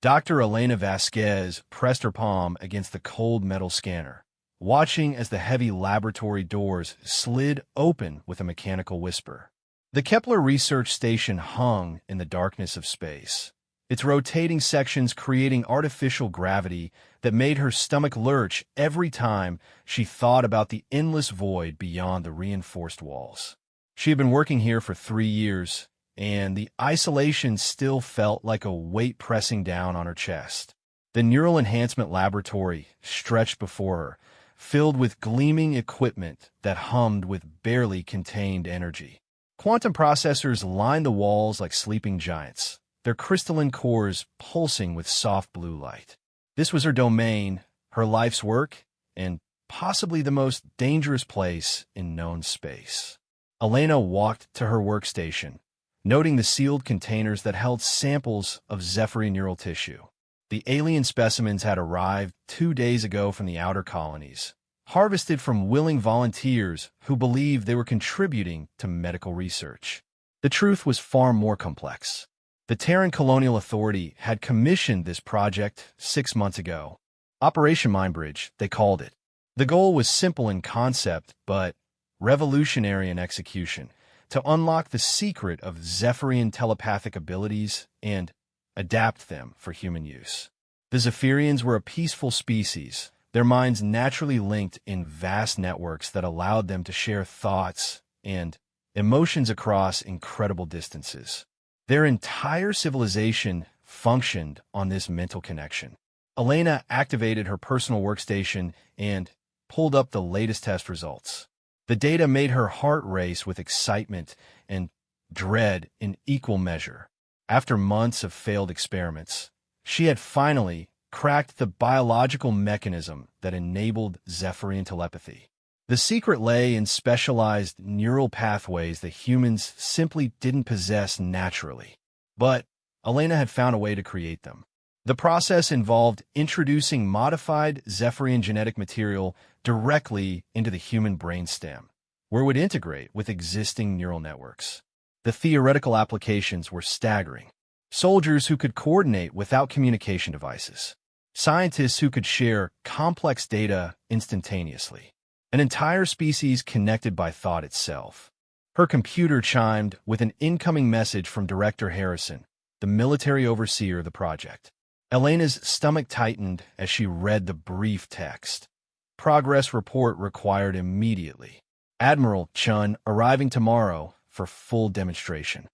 Dr. Elena Vasquez pressed her palm against the cold metal scanner, watching as the heavy laboratory doors slid open with a mechanical whisper. The Kepler research station hung in the darkness of space, its rotating sections creating artificial gravity that made her stomach lurch every time she thought about the endless void beyond the reinforced walls. She had been working here for 3 years, and the isolation still felt like a weight pressing down on her chest. The Neural Enhancement Laboratory stretched before her, filled with gleaming equipment that hummed with barely contained energy. Quantum processors lined the walls like sleeping giants, their crystalline cores pulsing with soft blue light. This was her domain, her life's work, and possibly the most dangerous place in known space. Elena walked to her workstation, noting the sealed containers that held samples of Zephyrian neural tissue. The alien specimens had arrived 2 days ago from the outer colonies, harvested from willing volunteers who believed they were contributing to medical research. The truth was far more complex. The Terran Colonial Authority had commissioned this project 6 months ago. Operation Mindbridge, they called it. The goal was simple in concept, but revolutionary in execution: to unlock the secret of Zephyrian telepathic abilities and adapt them for human use. The Zephyrians were a peaceful species, their minds naturally linked in vast networks that allowed them to share thoughts and emotions across incredible distances. Their entire civilization functioned on this mental connection. Elena activated her personal workstation and pulled up the latest test results. The data made her heart race with excitement and dread in equal measure. After months of failed experiments, she had finally cracked the biological mechanism that enabled Zephyrian telepathy. The secret lay in specialized neural pathways that humans simply didn't possess naturally. But Elena had found a way to create them. The process involved introducing modified Zephyrian genetic material directly into the human brainstem, where it would integrate with existing neural networks. The theoretical applications were staggering. Soldiers who could coordinate without communication devices. Scientists who could share complex data instantaneously. An entire species connected by thought itself. Her computer chimed with an incoming message from Director Harrison, the military overseer of the project. Elena's stomach tightened as she read the brief text. Progress report required immediately. Admiral Chun arriving tomorrow for full demonstration.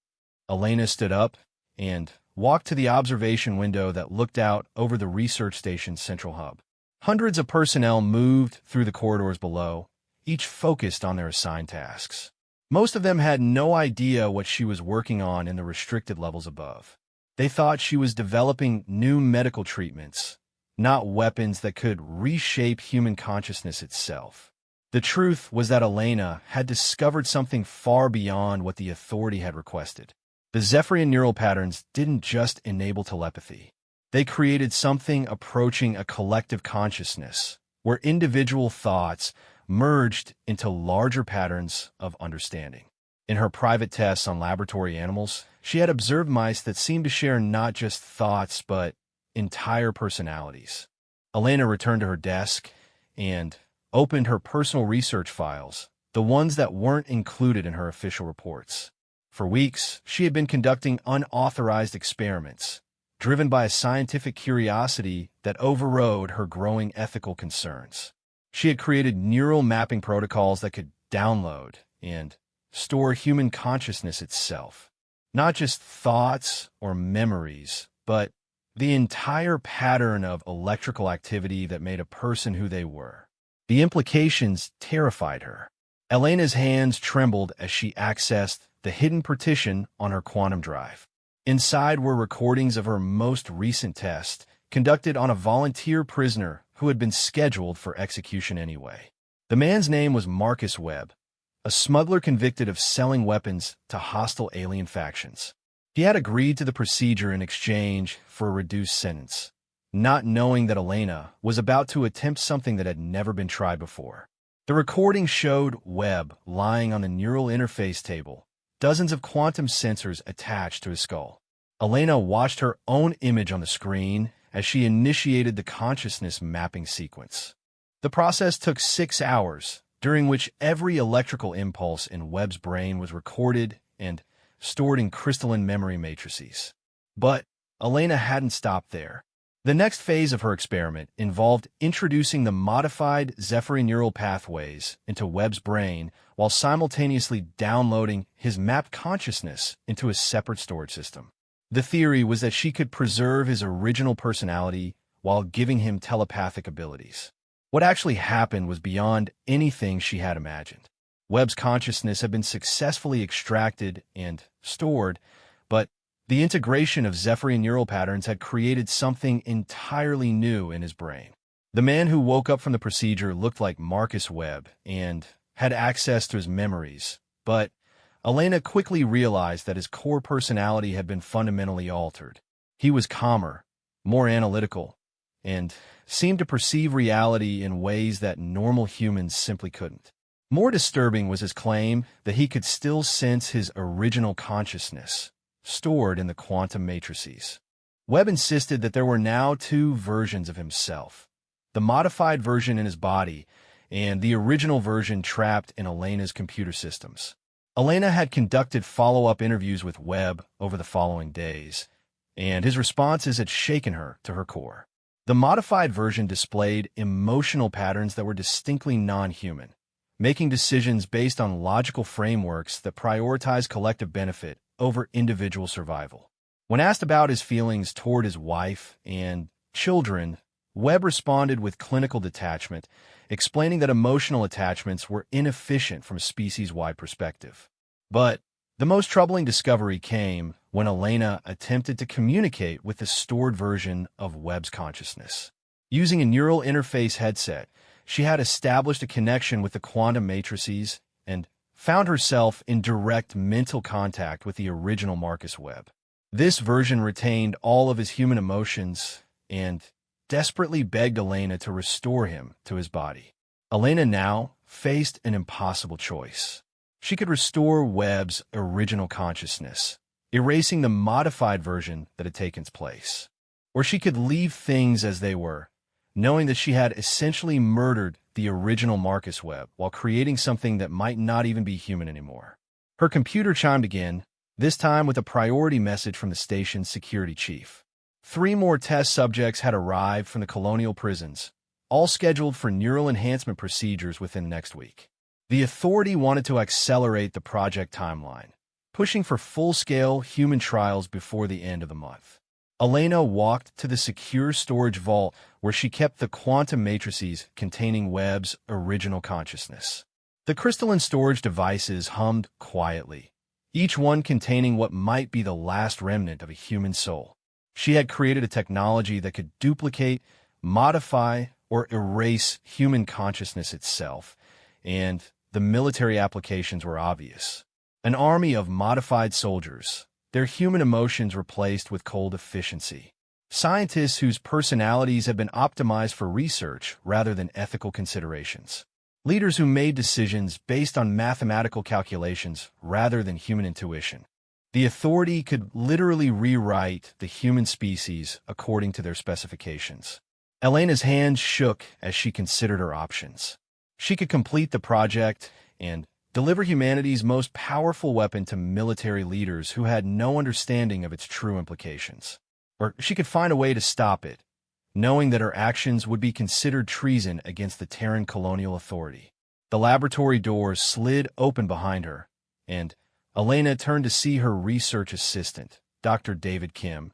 Elena stood up and walked to the observation window that looked out over the research station's central hub. Hundreds of personnel moved through the corridors below, each focused on their assigned tasks. Most of them had no idea what she was working on in the restricted levels above. They thought she was developing new medical treatments, not weapons that could reshape human consciousness itself. The truth was that Elena had discovered something far beyond what the Authority had requested. The Zephyrian neural patterns didn't just enable telepathy. They created something approaching a collective consciousness, where individual thoughts merged into larger patterns of understanding. In her private tests on laboratory animals, she had observed mice that seemed to share not just thoughts, but entire personalities. Elena returned to her desk and opened her personal research files, the ones that weren't included in her official reports. For weeks, she had been conducting unauthorized experiments, driven by a scientific curiosity that overrode her growing ethical concerns. She had created neural mapping protocols that could download and store human consciousness itself. Not just thoughts or memories, but the entire pattern of electrical activity that made a person who they were. The implications terrified her. Elena's hands trembled as she accessed the hidden partition on her quantum drive. Inside were recordings of her most recent test, conducted on a volunteer prisoner who had been scheduled for execution anyway. The man's name was Marcus Webb, a smuggler convicted of selling weapons to hostile alien factions. He had agreed to the procedure in exchange for a reduced sentence, not knowing that Elena was about to attempt something that had never been tried before. The recording showed Webb lying on the neural interface table, dozens of quantum sensors attached to his skull. Elena watched her own image on the screen as she initiated the consciousness mapping sequence. The process took 6 hours, during which every electrical impulse in Webb's brain was recorded and stored in crystalline memory matrices. But Elena hadn't stopped there. The next phase of her experiment involved introducing the modified Zephyr neural pathways into Webb's brain while simultaneously downloading his mapped consciousness into a separate storage system. The theory was that she could preserve his original personality while giving him telepathic abilities. What actually happened was beyond anything she had imagined. Webb's consciousness had been successfully extracted and stored, but the integration of Zephyr neural patterns had created something entirely new in his brain. The man who woke up from the procedure looked like Marcus Webb and had access to his memories, but Elena quickly realized that his core personality had been fundamentally altered. He was calmer, more analytical, and seemed to perceive reality in ways that normal humans simply couldn't. More disturbing was his claim that he could still sense his original consciousness, stored in the quantum matrices. Webb insisted that there were now 2 versions of himself, the modified version in his body and the original version trapped in Elena's computer systems. Elena had conducted follow-up interviews with Webb over the following days, and his responses had shaken her to her core. The modified version displayed emotional patterns that were distinctly non-human, making decisions based on logical frameworks that prioritize collective benefit over individual survival. When asked about his feelings toward his wife and children, Webb responded with clinical detachment, explaining that emotional attachments were inefficient from a species-wide perspective. But the most troubling discovery came when Elena attempted to communicate with the stored version of Webb's consciousness. Using a neural interface headset, she had established a connection with the quantum matrices and found herself in direct mental contact with the original Marcus Webb. This version retained all of his human emotions and desperately begged Elena to restore him to his body. Elena now faced an impossible choice. She could restore Webb's original consciousness, erasing the modified version that had taken place. Or she could leave things as they were, knowing that she had essentially murdered the original Marcus Webb while creating something that might not even be human anymore. Her computer chimed again, this time with a priority message from the station's security chief. 3 more test subjects had arrived from the colonial prisons, all scheduled for neural enhancement procedures within the next week. The authority wanted to accelerate the project timeline, pushing for full-scale human trials before the end of the month. Elena walked to the secure storage vault where she kept the quantum matrices containing Webb's original consciousness. The crystalline storage devices hummed quietly, each one containing what might be the last remnant of a human soul. She had created a technology that could duplicate, modify, or erase human consciousness itself, and the military applications were obvious. An army of modified soldiers, their human emotions replaced with cold efficiency. Scientists whose personalities have been optimized for research rather than ethical considerations. Leaders who made decisions based on mathematical calculations rather than human intuition. The authority could literally rewrite the human species according to their specifications. Elena's hands shook as she considered her options. She could complete the project and deliver humanity's most powerful weapon to military leaders who had no understanding of its true implications. Or she could find a way to stop it, knowing that her actions would be considered treason against the Terran colonial authority. The laboratory doors slid open behind her, and Elena turned to see her research assistant, Dr. David Kim,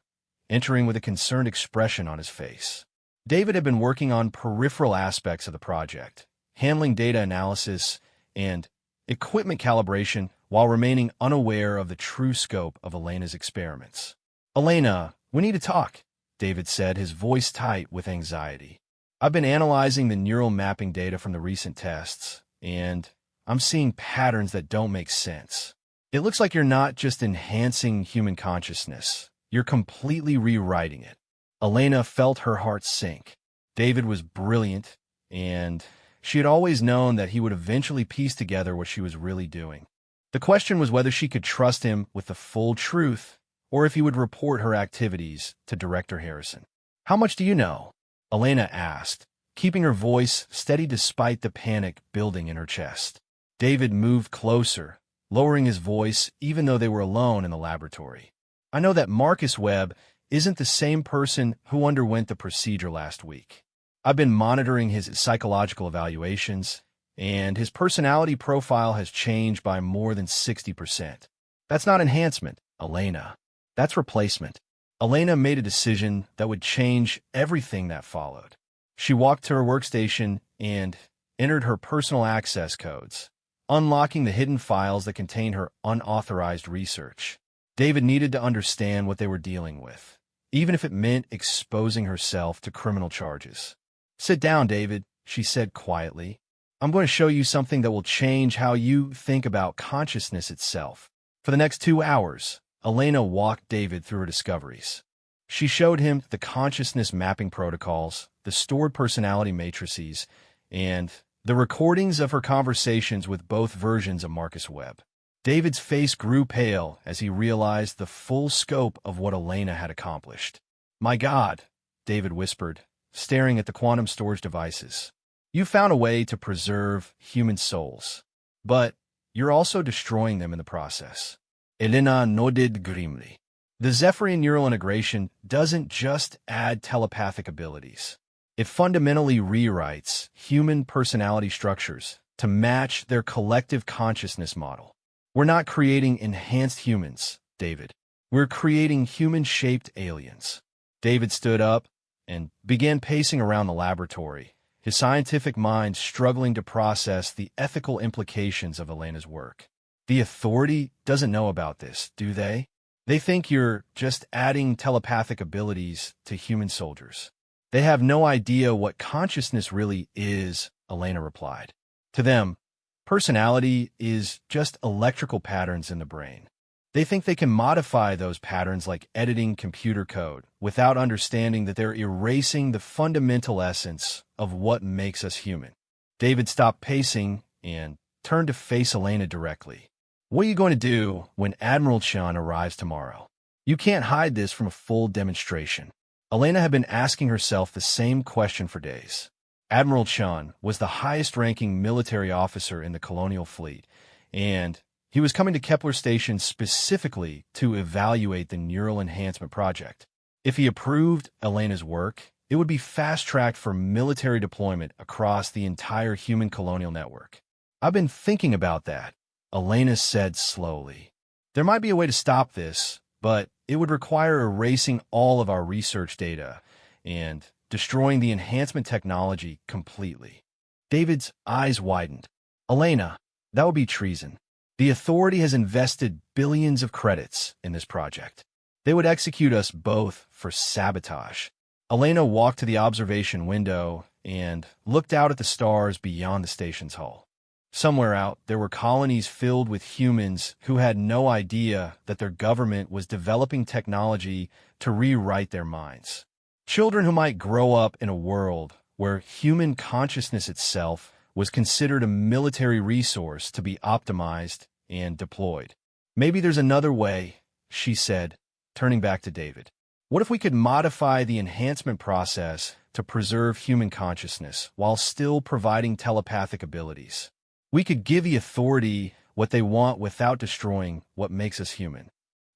entering with a concerned expression on his face. David had been working on peripheral aspects of the project, handling data analysis and equipment calibration while remaining unaware of the true scope of Elena's experiments. "Elena, we need to talk," David said, his voice tight with anxiety. "I've been analyzing the neural mapping data from the recent tests, and I'm seeing patterns that don't make sense. It looks like you're not just enhancing human consciousness, you're completely rewriting it." Elena felt her heart sink. David was brilliant, and she had always known that he would eventually piece together what she was really doing. The question was whether she could trust him with the full truth or if he would report her activities to Director Harrison. "How much do you know?" Elena asked, keeping her voice steady despite the panic building in her chest. David moved closer, lowering his voice even though they were alone in the laboratory. "I know that Marcus Webb isn't the same person who underwent the procedure last week. I've been monitoring his psychological evaluations, and his personality profile has changed by more than 60%. That's not enhancement, Elena. That's replacement." Elena made a decision that would change everything that followed. She walked to her workstation and entered her personal access codes, unlocking the hidden files that contained her unauthorized research. David needed to understand what they were dealing with, even if it meant exposing herself to criminal charges. "Sit down, David," she said quietly. "I'm going to show you something that will change how you think about consciousness itself." For the next 2 hours, Elena walked David through her discoveries. She showed him the consciousness mapping protocols, the stored personality matrices, and the recordings of her conversations with both versions of Marcus Webb. David's face grew pale as he realized the full scope of what Elena had accomplished. "My God," David whispered, staring at the quantum storage devices. "You found a way to preserve human souls, but you're also destroying them in the process." Elena nodded grimly. The Zephyrian neural integration doesn't just add telepathic abilities. It fundamentally rewrites human personality structures to match their collective consciousness model. "We're not creating enhanced humans, David. We're creating human-shaped aliens." David stood up and began pacing around the laboratory, his scientific mind struggling to process the ethical implications of Elena's work. "The Authority doesn't know about this, do they? They think you're just adding telepathic abilities to human soldiers. They have no idea what consciousness really is," Elena replied. "To them, personality is just electrical patterns in the brain. They think they can modify those patterns like editing computer code without understanding that they're erasing the fundamental essence of what makes us human." David stopped pacing and turned to face Elena directly. "What are you going to do when Admiral Chun arrives tomorrow? You can't hide this from a full demonstration." Elena had been asking herself the same question for days. Admiral Chun was the highest-ranking military officer in the colonial fleet, and he was coming to Kepler Station specifically to evaluate the neural enhancement project. If he approved Elena's work, it would be fast-tracked for military deployment across the entire human colonial network. "I've been thinking about that," Elena said slowly. "There might be a way to stop this, but it would require erasing all of our research data and destroying the enhancement technology completely." David's eyes widened. "Elena, that would be treason. The Authority has invested billions of credits in this project. They would execute us both for sabotage." Elena walked to the observation window and looked out at the stars beyond the station's hull. Somewhere out, there were colonies filled with humans who had no idea that their government was developing technology to rewrite their minds. Children who might grow up in a world where human consciousness itself was considered a military resource to be optimized and deployed. "Maybe there's another way," she said, turning back to David. "What if we could modify the enhancement process to preserve human consciousness while still providing telepathic abilities? We could give the Authority what they want without destroying what makes us human."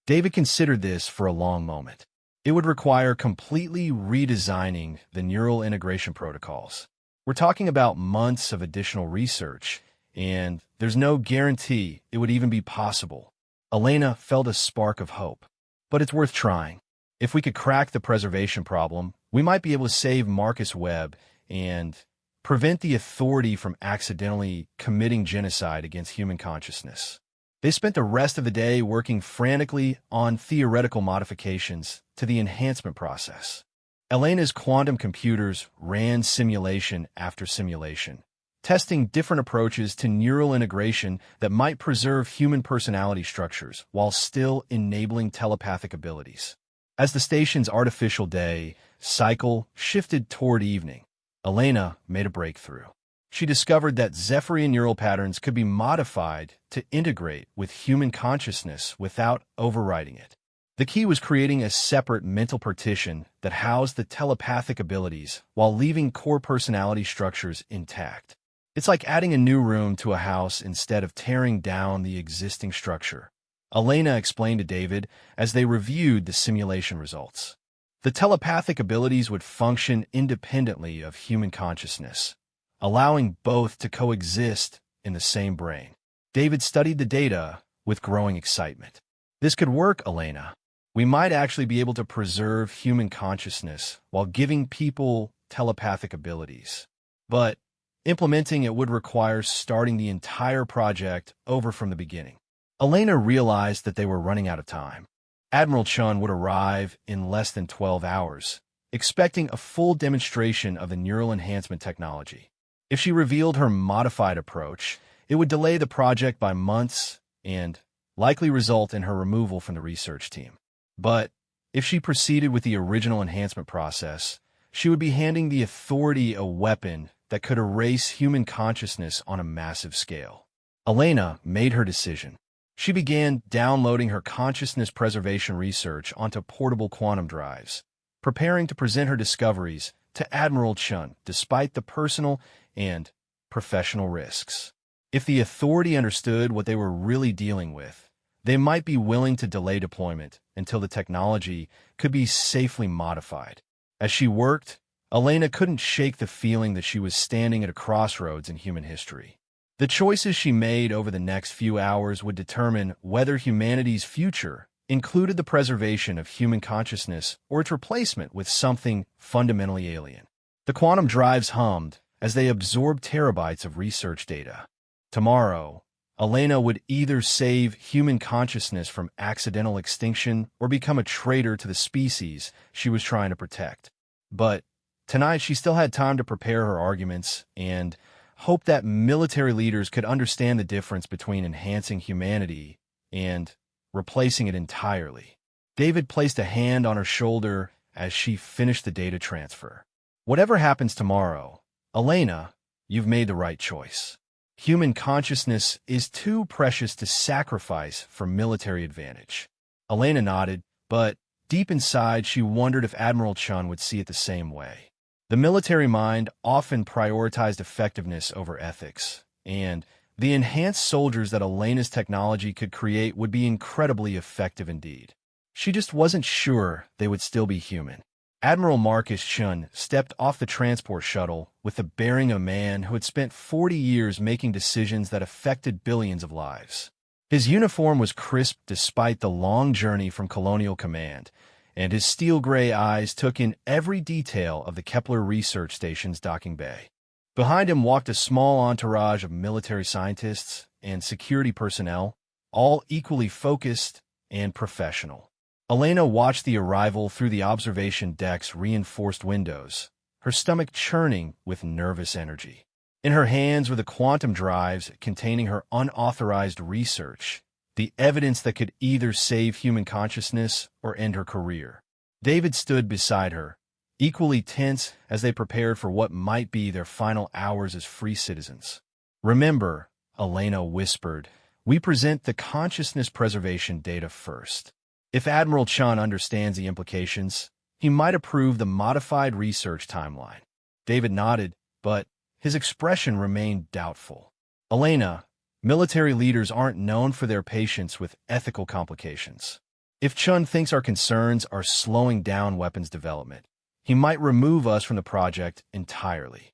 David considered this for a long moment. It would require completely redesigning the neural integration protocols. We're talking about months of additional research, and there's no guarantee it would even be possible. Elena felt a spark of hope. "But it's worth trying. If we could crack the preservation problem, we might be able to save Marcus Webb and prevent the Authority from accidentally committing genocide against human consciousness." They spent the rest of the day working frantically on theoretical modifications to the enhancement process. Elena's quantum computers ran simulation after simulation, testing different approaches to neural integration that might preserve human personality structures while still enabling telepathic abilities. As the station's artificial day cycle shifted toward evening, Elena made a breakthrough. She discovered that Zephyrian neural patterns could be modified to integrate with human consciousness without overriding it. The key was creating a separate mental partition that housed the telepathic abilities while leaving core personality structures intact. It's like adding a new room to a house instead of tearing down the existing structure. Elena explained to David as they reviewed the simulation results. The telepathic abilities would function independently of human consciousness, allowing both to coexist in the same brain. David studied the data with growing excitement. This could work, Elena. We might actually be able to preserve human consciousness while giving people telepathic abilities. But implementing it would require starting the entire project over from the beginning. Elena realized that they were running out of time. Admiral Chun would arrive in less than 12 hours, expecting a full demonstration of the neural enhancement technology. If she revealed her modified approach, it would delay the project by months and likely result in her removal from the research team. But if she proceeded with the original enhancement process, she would be handing the Authority a weapon that could erase human consciousness on a massive scale. Elena made her decision. She began downloading her consciousness preservation research onto portable quantum drives, preparing to present her discoveries to Admiral Chun despite the personal and professional risks. If the Authority understood what they were really dealing with, they might be willing to delay deployment until the technology could be safely modified. As she worked, Elena couldn't shake the feeling that she was standing at a crossroads in human history. The choices she made over the next few hours would determine whether humanity's future included the preservation of human consciousness or its replacement with something fundamentally alien. The quantum drives hummed as they absorbed terabytes of research data. Tomorrow, Elena would either save human consciousness from accidental extinction or become a traitor to the species she was trying to protect. But tonight she still had time to prepare her arguments and hope that military leaders could understand the difference between enhancing humanity and replacing it entirely. David placed a hand on her shoulder as she finished the data transfer. Whatever happens tomorrow, Elena, you've made the right choice. Human consciousness is too precious to sacrifice for military advantage. Elena nodded, but deep inside she wondered if Admiral Chun would see it the same way. The military mind often prioritized effectiveness over ethics, and the enhanced soldiers that Elena's technology could create would be incredibly effective indeed. She just wasn't sure they would still be human. Admiral Marcus Chun stepped off the transport shuttle with the bearing of a man who had spent 40 years making decisions that affected billions of lives. His uniform was crisp despite the long journey from Colonial Command, and his steel-gray eyes took in every detail of the Kepler Research Station's docking bay. Behind him walked a small entourage of military scientists and security personnel, all equally focused and professional. Elena watched the arrival through the observation deck's reinforced windows, her stomach churning with nervous energy. In her hands were the quantum drives containing her unauthorized research, the evidence that could either save human consciousness or end her career. David stood beside her, equally tense as they prepared for what might be their final hours as free citizens. "Remember," Elena whispered, "we present the consciousness preservation data first. If Admiral Chun understands the implications, he might approve the modified research timeline." David nodded, but his expression remained doubtful. "Elena, military leaders aren't known for their patience with ethical complications. If Chun thinks our concerns are slowing down weapons development, he might remove us from the project entirely."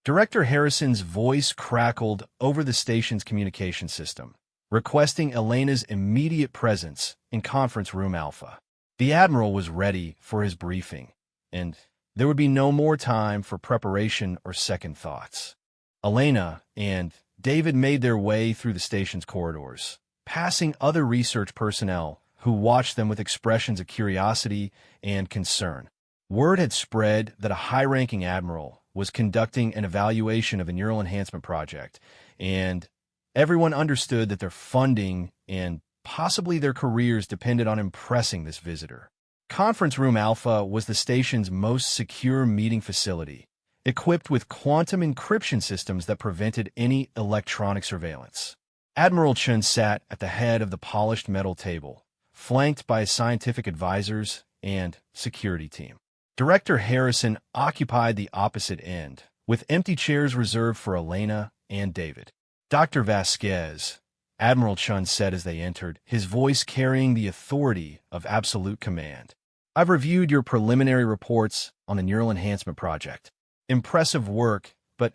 Director Harrison's voice crackled over the station's communication system, requesting Elena's immediate presence in Conference Room Alpha. The Admiral was ready for his briefing, and there would be no more time for preparation or second thoughts. Elena and David made their way through the station's corridors, passing other research personnel who watched them with expressions of curiosity and concern. Word had spread that a high-ranking admiral was conducting an evaluation of the neural enhancement project, and everyone understood that their funding and possibly their careers depended on impressing this visitor. Conference Room Alpha was the station's most secure meeting facility, equipped with quantum encryption systems that prevented any electronic surveillance. Admiral Chun sat at the head of the polished metal table, flanked by scientific advisors and security team. Director Harrison occupied the opposite end, with empty chairs reserved for Elena and David. Dr. Vasquez, Admiral Chun said as they entered, his voice carrying the authority of absolute command. I've reviewed your preliminary reports on the Neural Enhancement Project. Impressive work, but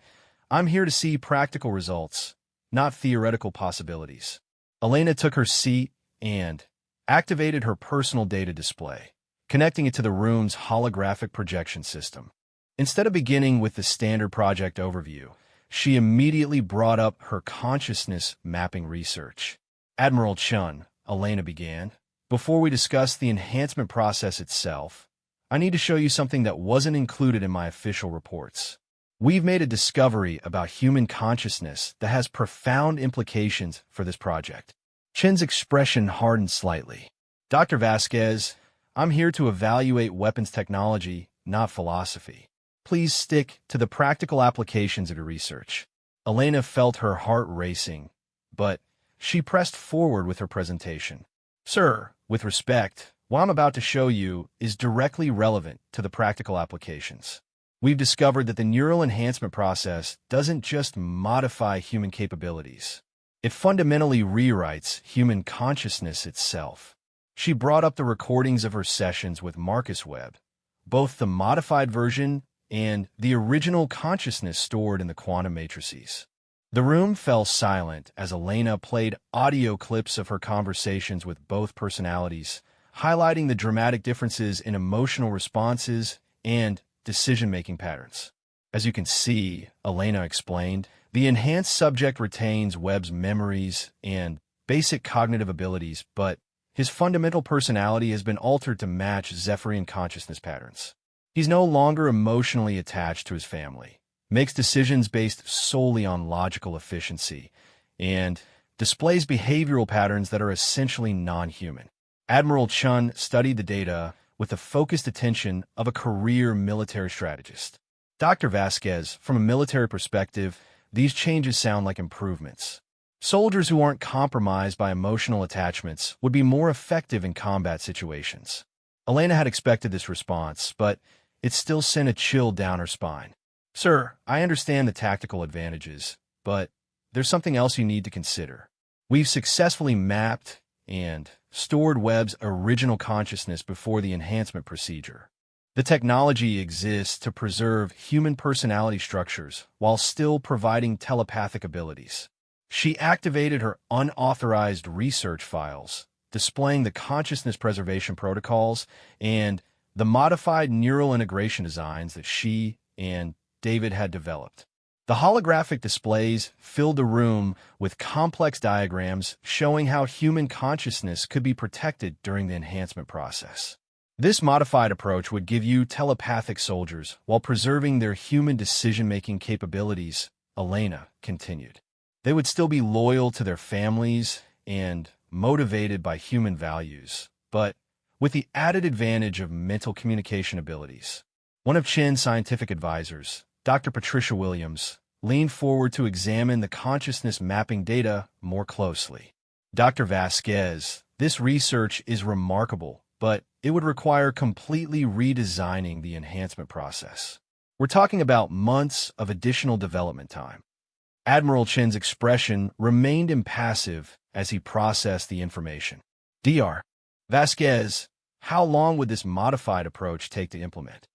I'm here to see practical results, not theoretical possibilities. Elena took her seat and activated her personal data display, connecting it to the room's holographic projection system. Instead of beginning with the standard project overview, she immediately brought up her consciousness mapping research. Admiral Chun, Elena began, before we discuss the enhancement process itself, I need to show you something that wasn't included in my official reports. We've made a discovery about human consciousness that has profound implications for this project. Chen's expression hardened slightly. Dr. Vasquez, I'm here to evaluate weapons technology, not philosophy. Please stick to the practical applications of your research. Elena felt her heart racing, but she pressed forward with her presentation. Sir, with respect, what I'm about to show you is directly relevant to the practical applications. We've discovered that the neural enhancement process doesn't just modify human capabilities. It fundamentally rewrites human consciousness itself. She brought up the recordings of her sessions with Marcus Webb, both the modified version and the original consciousness stored in the quantum matrices. The room fell silent as Elena played audio clips of her conversations with both personalities, highlighting the dramatic differences in emotional responses and decision-making patterns. As you can see, Elena explained, the enhanced subject retains Webb's memories and basic cognitive abilities, but his fundamental personality has been altered to match Zephyrian consciousness patterns. He's no longer emotionally attached to his family, makes decisions based solely on logical efficiency, and displays behavioral patterns that are essentially non-human. Admiral Chun studied the data with the focused attention of a career military strategist. Dr. Vasquez, from a military perspective, these changes sound like improvements. Soldiers who aren't compromised by emotional attachments would be more effective in combat situations. Elena had expected this response, but it still sent a chill down her spine. Sir, I understand the tactical advantages, but there's something else you need to consider. We've successfully mapped and stored Webb's original consciousness before the enhancement procedure. The technology exists to preserve human personality structures while still providing telepathic abilities. She activated her unauthorized research files, displaying the consciousness preservation protocols and the modified neural integration designs that she and David had developed. The holographic displays filled the room with complex diagrams showing how human consciousness could be protected during the enhancement process. This modified approach would give you telepathic soldiers while preserving their human decision-making capabilities, Elena continued. They would still be loyal to their families and motivated by human values, but with the added advantage of mental communication abilities. One of Chen's scientific advisors, Dr. Patricia Williams, leaned forward to examine the consciousness mapping data more closely. Dr. Vasquez, this research is remarkable, but it would require completely redesigning the enhancement process. We're talking about months of additional development time. Admiral Chen's expression remained impassive as he processed the information. Dr. Vasquez, how long would this modified approach take to implement?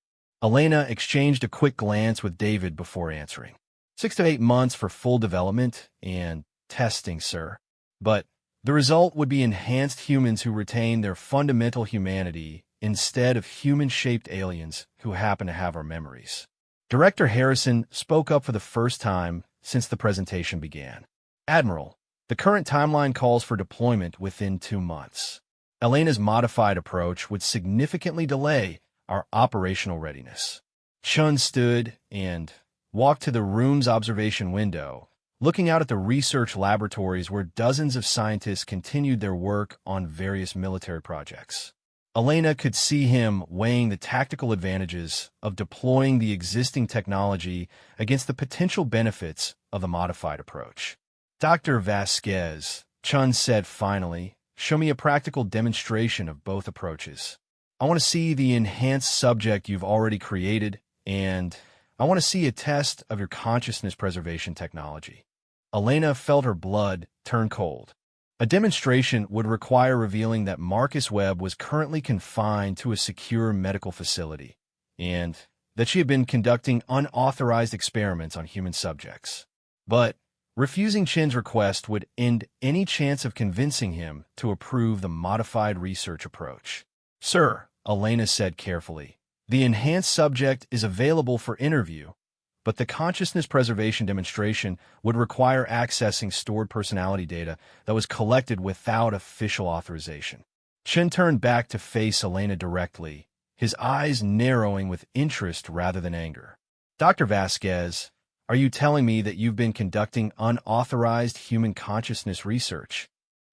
Elena exchanged a quick glance with David before answering. 6 to 8 months for full development and testing, sir. But the result would be enhanced humans who retain their fundamental humanity instead of human-shaped aliens who happen to have our memories. Director Harrison spoke up for the first time since the presentation began. Admiral, the current timeline calls for deployment within 2 months. Elena's modified approach would significantly delay our operational readiness. Chun stood and walked to the room's observation window, looking out at the research laboratories where dozens of scientists continued their work on various military projects. Elena could see him weighing the tactical advantages of deploying the existing technology against the potential benefits of the modified approach. Dr. Vasquez, Chun said finally, show me a practical demonstration of both approaches. I want to see the enhanced subject you've already created, and I want to see a test of your consciousness preservation technology. Elena felt her blood turn cold. A demonstration would require revealing that Marcus Webb was currently confined to a secure medical facility, and that she had been conducting unauthorized experiments on human subjects. But refusing Chen's request would end any chance of convincing him to approve the modified research approach. "Sir," Elena said carefully, "the enhanced subject is available for interview, but the consciousness preservation demonstration would require accessing stored personality data that was collected without official authorization." Chen turned back to face Elena directly, his eyes narrowing with interest rather than anger. "Dr. Vasquez, are you telling me that you've been conducting unauthorized human consciousness research?"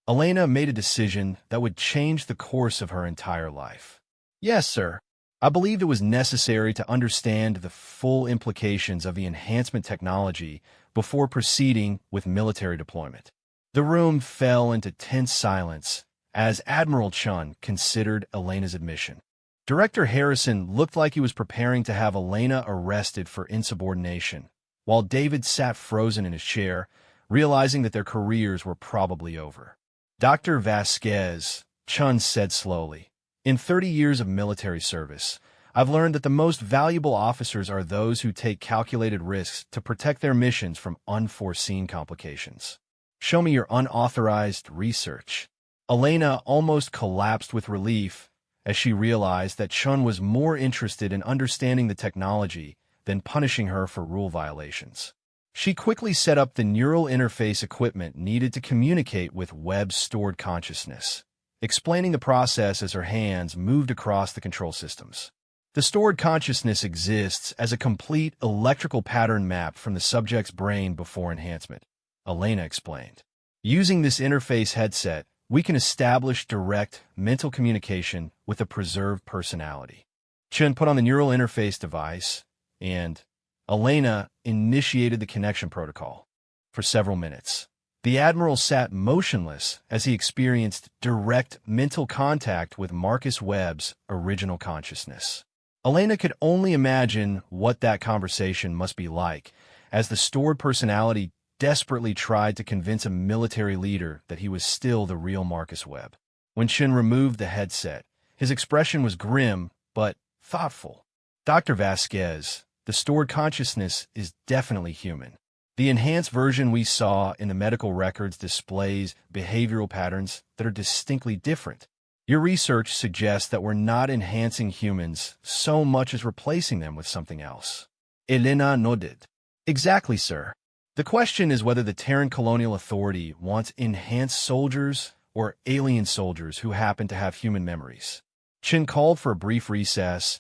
Elena made a decision that would change the course of her entire life. "Yes, sir. I believed it was necessary to understand the full implications of the enhancement technology before proceeding with military deployment." The room fell into tense silence as Admiral Chun considered Elena's admission. Director Harrison looked like he was preparing to have Elena arrested for insubordination, while David sat frozen in his chair, realizing that their careers were probably over. "Dr. Vasquez," Chun said slowly, "in 30 years of military service, I've learned that the most valuable officers are those who take calculated risks to protect their missions from unforeseen complications. Show me your unauthorized research." Elena almost collapsed with relief as she realized that Chun was more interested in understanding the technology than punishing her for rule violations. She quickly set up the neural interface equipment needed to communicate with Webb's stored consciousness, explaining the process as her hands moved across the control systems. "The stored consciousness exists as a complete electrical pattern map from the subject's brain before enhancement," Elena explained. "Using this interface headset, we can establish direct mental communication with a preserved personality." Chen put on the neural interface device, and Elena initiated the connection protocol. For several minutes, the Admiral sat motionless as he experienced direct mental contact with Marcus Webb's original consciousness. Elena could only imagine what that conversation must be like, as the stored personality desperately tried to convince a military leader that he was still the real Marcus Webb. When Chen removed the headset, his expression was grim but thoughtful. "Dr. Vasquez, the stored consciousness is definitely human. The enhanced version we saw in the medical records displays behavioral patterns that are distinctly different. Your research suggests that we're not enhancing humans so much as replacing them with something else." Elena nodded. "Exactly, sir. The question is whether the Terran Colonial Authority wants enhanced soldiers or alien soldiers who happen to have human memories." Chin called for a brief recess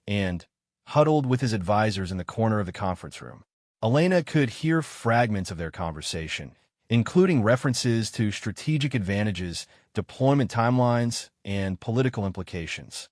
and huddled with his advisors in the corner of the conference room. Elena could hear fragments of their conversation, including references to strategic advantages, deployment timelines, and political implications.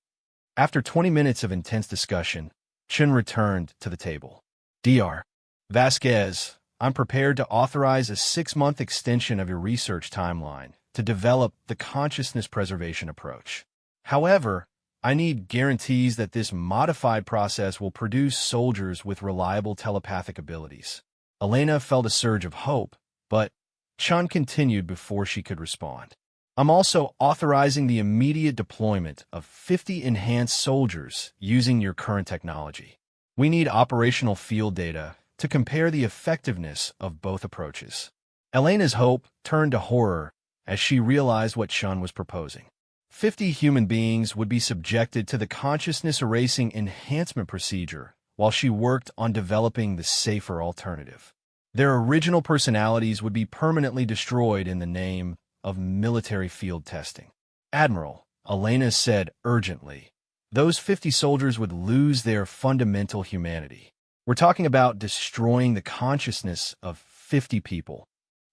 After 20 minutes of intense discussion, Chin returned to the table. "Dr. Vasquez, I'm prepared to authorize a 6-month extension of your research timeline to develop the consciousness preservation approach. However, I need guarantees that this modified process will produce soldiers with reliable telepathic abilities." Elena felt a surge of hope, but Chun continued before she could respond. "I'm also authorizing the immediate deployment of 50 enhanced soldiers using your current technology. We need operational field data to compare the effectiveness of both approaches." Elena's hope turned to horror as she realized what Chun was proposing. 50 human beings would be subjected to the consciousness erasing enhancement procedure while she worked on developing the safer alternative. Their original personalities would be permanently destroyed in the name of military field testing. "Admiral," Elena said urgently, "those 50 soldiers would lose their fundamental humanity. We're talking about destroying the consciousness of 50 people."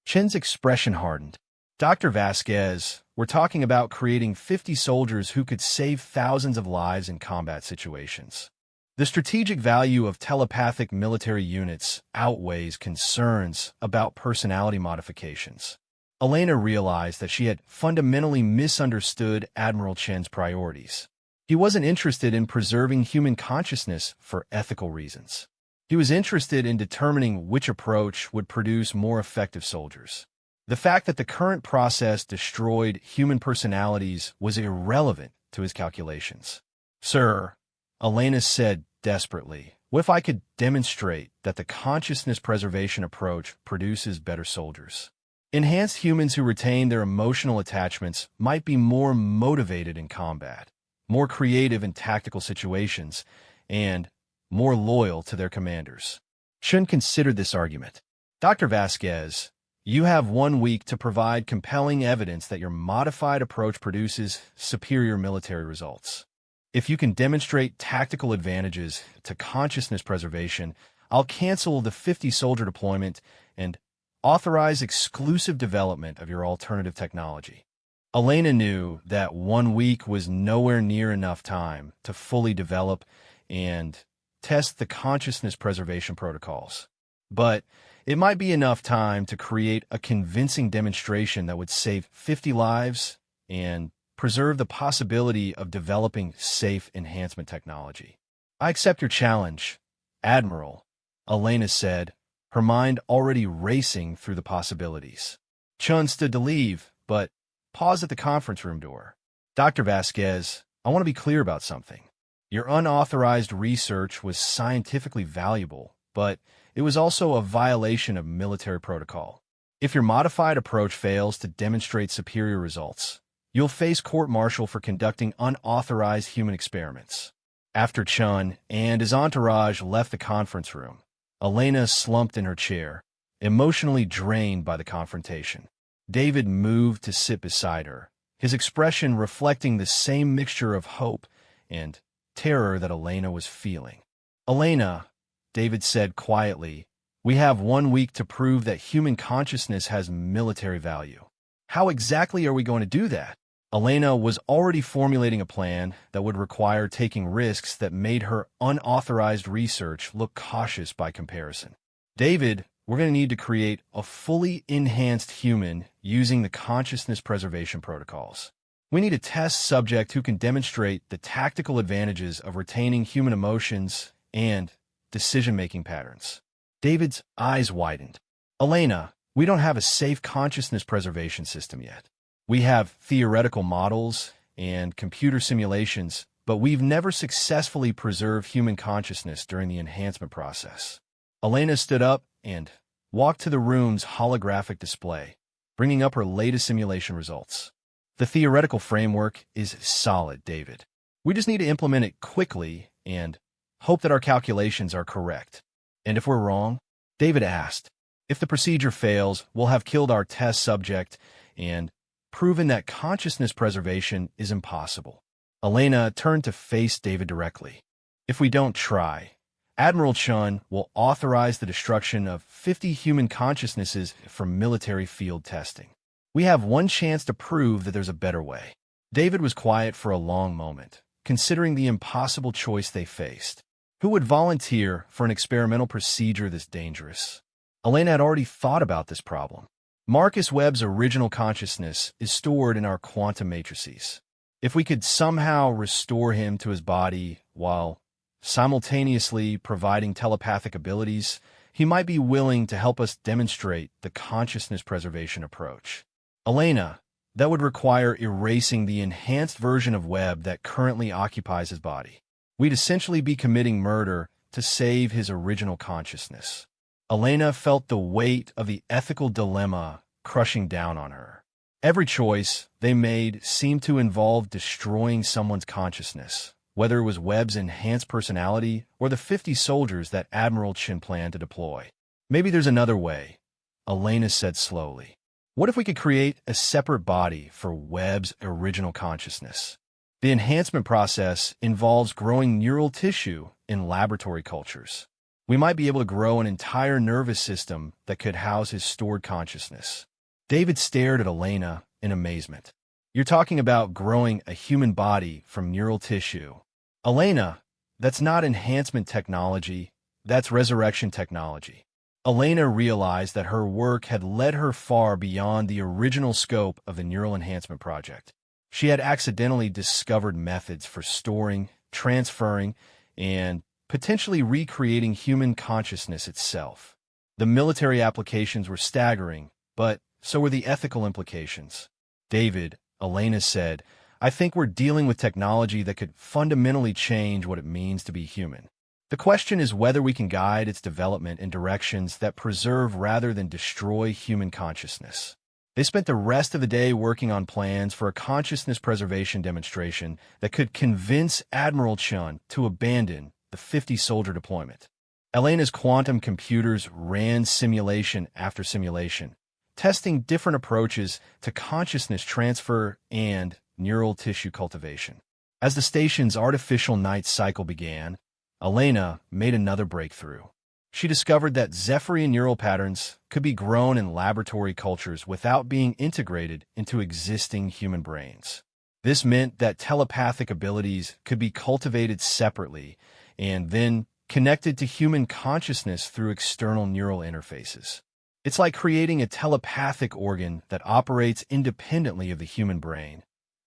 Chen's expression hardened. "Dr. Vasquez, we're talking about creating 50 soldiers who could save thousands of lives in combat situations. The strategic value of telepathic military units outweighs concerns about personality modifications." Elena realized that she had fundamentally misunderstood Admiral Chen's priorities. He wasn't interested in preserving human consciousness for ethical reasons. He was interested in determining which approach would produce more effective soldiers. The fact that the current process destroyed human personalities was irrelevant to his calculations. "Sir," Elena said desperately, "what if I could demonstrate that the consciousness preservation approach produces better soldiers? Enhanced humans who retain their emotional attachments might be more motivated in combat, more creative in tactical situations, and more loyal to their commanders." Chen considered this argument. "Dr. Vasquez, you have 1 week to provide compelling evidence that your modified approach produces superior military results. If you can demonstrate tactical advantages to consciousness preservation, I'll cancel the 50-soldier deployment and authorize exclusive development of your alternative technology." Elena knew that 1 week was nowhere near enough time to fully develop and test the consciousness preservation protocols. But it might be enough time to create a convincing demonstration that would save 50 lives and preserve the possibility of developing safe enhancement technology. "I accept your challenge, Admiral," Elena said, her mind already racing through the possibilities. Chun stood to leave, but paused at the conference room door. "Dr. Vasquez, I want to be clear about something. Your unauthorized research was scientifically valuable, but it was also a violation of military protocol. If your modified approach fails to demonstrate superior results, you'll face court-martial for conducting unauthorized human experiments." After Chun and his entourage left the conference room, Elena slumped in her chair, emotionally drained by the confrontation. David moved to sit beside her, his expression reflecting the same mixture of hope and terror that Elena was feeling. "Elena," David said quietly, "we have 1 week to prove that human consciousness has military value. How exactly are we going to do that?" Elena was already formulating a plan that would require taking risks that made her unauthorized research look cautious by comparison. "David, we're going to need to create a fully enhanced human using the consciousness preservation protocols. We need a test subject who can demonstrate the tactical advantages of retaining human emotions and decision-making patterns." David's eyes widened. "Elena, we don't have a safe consciousness preservation system yet. We have theoretical models and computer simulations, but we've never successfully preserved human consciousness during the enhancement process." Elena stood up and walked to the room's holographic display, bringing up her latest simulation results. "The theoretical framework is solid, David. We just need to implement it quickly and hope that our calculations are correct." "And if we're wrong?" David asked. "If the procedure fails, we'll have killed our test subject and proven that consciousness preservation is impossible." Elena turned to face David directly. "If we don't try, Admiral Chun will authorize the destruction of 50 human consciousnesses for military field testing. We have one chance to prove that there's a better way." David was quiet for a long moment, considering the impossible choice they faced. Who would volunteer for an experimental procedure this dangerous? Elena had already thought about this problem. Marcus Webb's original consciousness is stored in our quantum matrices. If we could somehow restore him to his body while simultaneously providing telepathic abilities, he might be willing to help us demonstrate the consciousness preservation approach. "Elena, that would require erasing the enhanced version of Webb that currently occupies his body. We'd essentially be committing murder to save his original consciousness." Elena felt the weight of the ethical dilemma crushing down on her. Every choice they made seemed to involve destroying someone's consciousness, whether it was Webb's enhanced personality or the 50 soldiers that Admiral Chin planned to deploy. "Maybe there's another way," Elena said slowly. "What if we could create a separate body for Webb's original consciousness? The enhancement process involves growing neural tissue in laboratory cultures. We might be able to grow an entire nervous system that could house his stored consciousness." David stared at Elena in amazement. "You're talking about growing a human body from neural tissue. Elena, that's not enhancement technology, that's resurrection technology." Elena realized that her work had led her far beyond the original scope of the Neural Enhancement Project. She had accidentally discovered methods for storing, transferring, and potentially recreating human consciousness itself. The military applications were staggering, but so were the ethical implications. David, Elena said, I think we're dealing with technology that could fundamentally change what it means to be human. The question is whether we can guide its development in directions that preserve rather than destroy human consciousness. They spent the rest of the day working on plans for a consciousness preservation demonstration that could convince Admiral Chun to abandon the 50-soldier deployment. Elena's quantum computers ran simulation after simulation, testing different approaches to consciousness transfer and neural tissue cultivation. As the station's artificial night cycle began, Elena made another breakthrough. She discovered that Zephyrian neural patterns could be grown in laboratory cultures without being integrated into existing human brains. This meant that telepathic abilities could be cultivated separately and then connected to human consciousness through external neural interfaces. It's like creating a telepathic organ that operates independently of the human brain,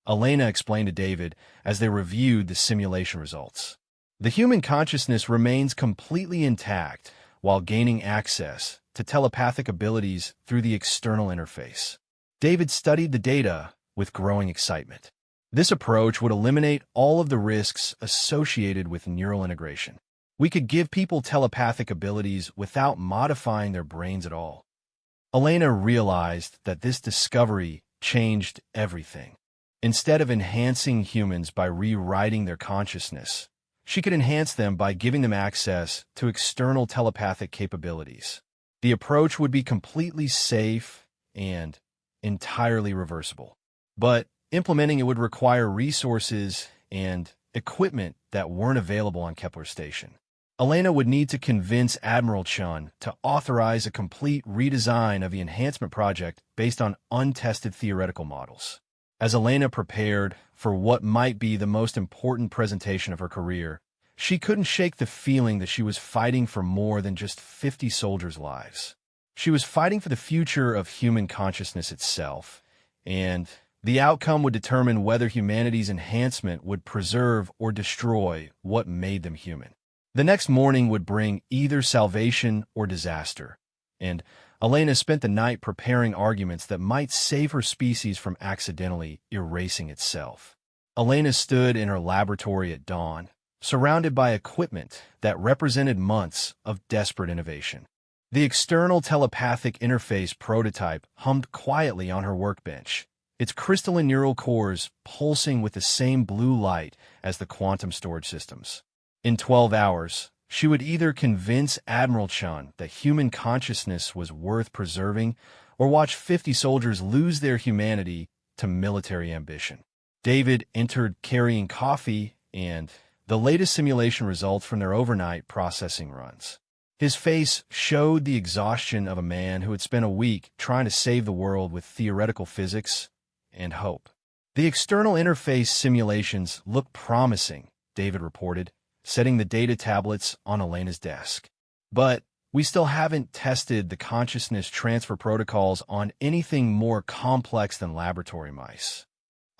Elena explained to David as they reviewed the simulation results. The human consciousness remains completely intact while gaining access to telepathic abilities through the external interface. David studied the data with growing excitement. This approach would eliminate all of the risks associated with neural integration. We could give people telepathic abilities without modifying their brains at all. Elena realized that this discovery changed everything. Instead of enhancing humans by rewriting their consciousness, she could enhance them by giving them access to external telepathic capabilities. The approach would be completely safe and entirely reversible. But implementing it would require resources and equipment that weren't available on Kepler Station. Elena would need to convince Admiral Chun to authorize a complete redesign of the enhancement project based on untested theoretical models. As Elena prepared for what might be the most important presentation of her career, she couldn't shake the feeling that she was fighting for more than just 50 soldiers' lives. She was fighting for the future of human consciousness itself, and the outcome would determine whether humanity's enhancement would preserve or destroy what made them human. The next morning would bring either salvation or disaster, and Elena spent the night preparing arguments that might save her species from accidentally erasing itself. Elena stood in her laboratory at dawn, surrounded by equipment that represented months of desperate innovation. The external telepathic interface prototype hummed quietly on her workbench, its crystalline neural cores pulsing with the same blue light as the quantum storage systems. In 12 hours, she would either convince Admiral Chun that human consciousness was worth preserving or watch 50 soldiers lose their humanity to military ambition. David entered carrying coffee and the latest simulation results from their overnight processing runs. His face showed the exhaustion of a man who had spent a week trying to save the world with theoretical physics and hope. The external interface simulations looked promising, David reported, setting the data tablets on Elena's desk. But we still haven't tested the consciousness transfer protocols on anything more complex than laboratory mice.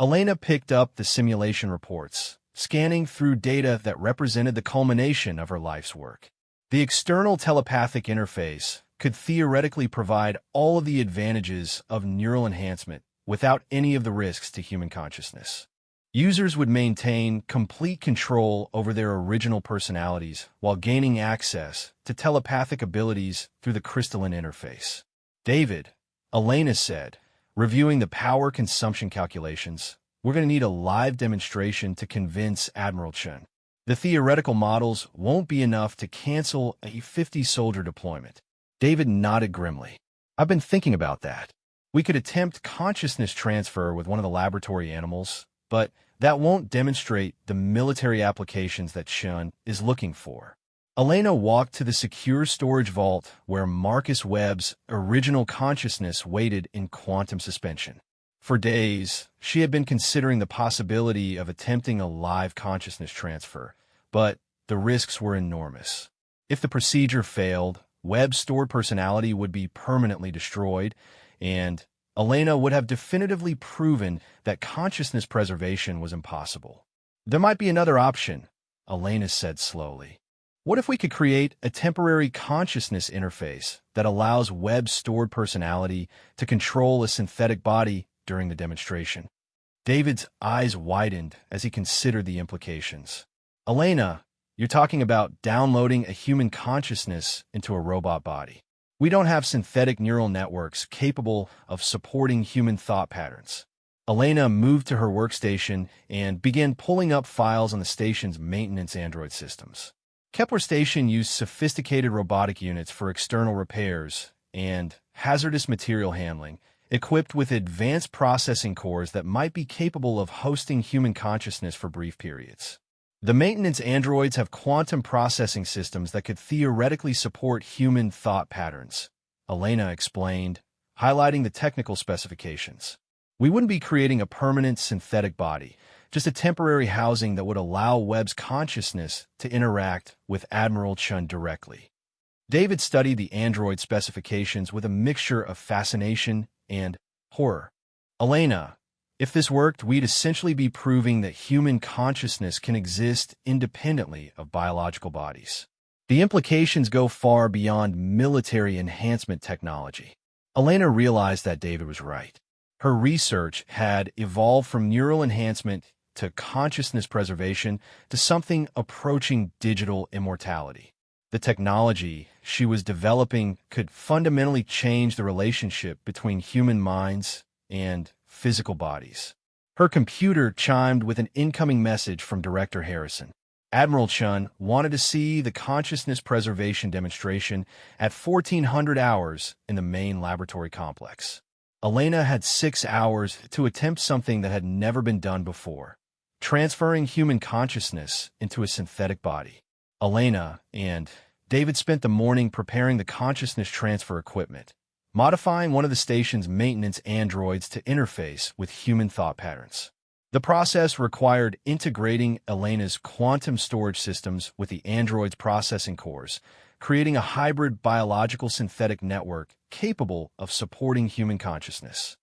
Elena picked up the simulation reports, scanning through data that represented the culmination of her life's work. The external telepathic interface could theoretically provide all of the advantages of neural enhancement without any of the risks to human consciousness. Users would maintain complete control over their original personalities while gaining access to telepathic abilities through the crystalline interface. David, Elena said, reviewing the power consumption calculations, we're going to need a live demonstration to convince Admiral Chun. The theoretical models won't be enough to cancel a 50-soldier deployment. David nodded grimly. I've been thinking about that. We could attempt consciousness transfer with one of the laboratory animals, but that won't demonstrate the military applications that Chun is looking for. Elena walked to the secure storage vault where Marcus Webb's original consciousness waited in quantum suspension. For days, she had been considering the possibility of attempting a live consciousness transfer, but the risks were enormous. If the procedure failed, Webb's stored personality would be permanently destroyed, and Elena would have definitively proven that consciousness preservation was impossible. There might be another option, Elena said slowly. What if we could create a temporary consciousness interface that allows Webb's stored personality to control a synthetic body during the demonstration? David's eyes widened as he considered the implications. Elena, you're talking about downloading a human consciousness into a robot body. We don't have synthetic neural networks capable of supporting human thought patterns. Elena moved to her workstation and began pulling up files on the station's maintenance Android systems. Kepler Station used sophisticated robotic units for external repairs and hazardous material handling, equipped with advanced processing cores that might be capable of hosting human consciousness for brief periods. The maintenance androids have quantum processing systems that could theoretically support human thought patterns, Elena explained, highlighting the technical specifications. We wouldn't be creating a permanent synthetic body, just a temporary housing that would allow Webb's consciousness to interact with Admiral Chun directly. David studied the android specifications with a mixture of fascination and horror. Elena, if this worked, we'd essentially be proving that human consciousness can exist independently of biological bodies. The implications go far beyond military enhancement technology. Elena realized that David was right. Her research had evolved from neural enhancement to consciousness preservation to something approaching digital immortality. The technology she was developing could fundamentally change the relationship between human minds and physical bodies. Her computer chimed with an incoming message from Director Harrison. Admiral Chun wanted to see the consciousness preservation demonstration at 1400 hours in the main laboratory complex. Elena had 6 hours to attempt something that had never been done before, transferring human consciousness into a synthetic body. Elena and David spent the morning preparing the consciousness transfer equipment, modifying one of the station's maintenance androids to interface with human thought patterns. The process required integrating Elena's quantum storage systems with the android's processing cores, creating a hybrid biological synthetic network capable of supporting human consciousness.